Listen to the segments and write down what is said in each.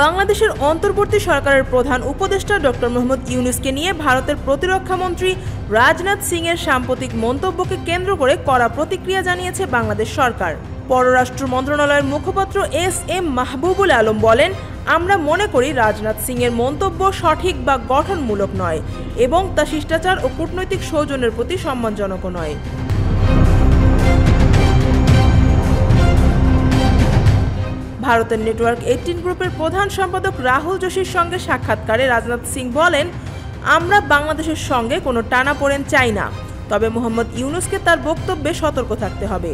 বাংলাদেশের অন্তর্বর্তী সরকারের প্রধান উপদেষ্টা ডক্টর মোহাম্মদ ইউনূসকে নিয়ে ভারতের প্রতিরক্ষা মন্ত্রী রাজনাথ সিং এর সাম্প্রতিক মন্তব্যকে কেন্দ্র করে কড়া প্রতিক্রিয়া জানিয়েছে বাংলাদেশ সরকার। পররাষ্ট্র মন্ত্রণালয়ের মুখপাত্র এস.এম. মাহবুবুল আলম বলেন, আমরা মনে করি রাজনাথ সিং এর মন্তব্য সঠিক বা গঠনমূলক নয় এবং তা শিষ্টাচার ও কূটনৈতিক সৌজন্যের প্রতি সম্মানজনকও নয়। ভারতের নেটওয়ার্ক 18 গ্রুপের প্রধান সম্পাদক রাহুল যোশীর সঙ্গে সাক্ষাৎকারে রাজনাথ সিং বলেন, আমরা বাংলাদেশের সঙ্গে কোনো টানাপোড়েন চাই না, তবে মোহাম্মদ ইউনূসকে তার বক্তব্যে সতর্ক থাকতে হবে।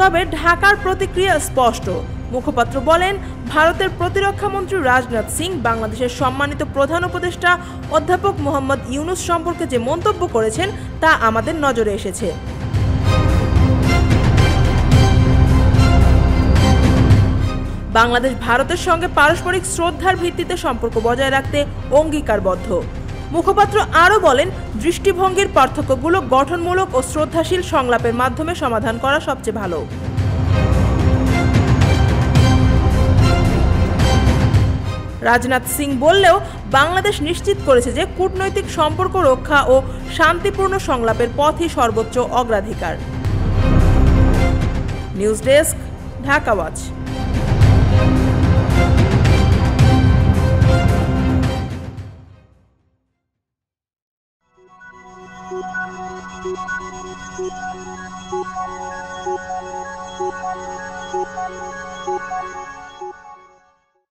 তবে ঢাকার প্রতিক্রিয়া স্পষ্ট। মুখপাত্র বলেন, ভারতের প্রতিরক্ষা মন্ত্রী রাজনাথ সিং বাংলাদেশের সম্মানিত প্রধান উপদেষ্টা অধ্যাপক মোহাম্মদ ইউনূস সম্পর্কে যে মন্তব্য করেছেন তা আমাদের নজরে এসেছে। বাংলাদেশ ভারতের সঙ্গে পারস্পরিক শ্রদ্ধার ভিত্তিতে সম্পর্ক বজায় রাখতে অঙ্গীকারবদ্ধ। মুখপাত্র আরও বলেন, দৃষ্টিভঙ্গির পার্থক্যগুলো গঠনমূলক ও শ্রদ্ধাশীল সংলাপের মাধ্যমে সমাধান করা সবচেয়ে ভালো। রাজনাথ সিং বললেও বাংলাদেশ নিশ্চিত করেছে যে কূটনৈতিক সম্পর্ক রক্ষা ও শান্তিপূর্ণ সংলাপের পথই সর্বোচ্চ অগ্রাধিকার। News desk, Dhaka watch.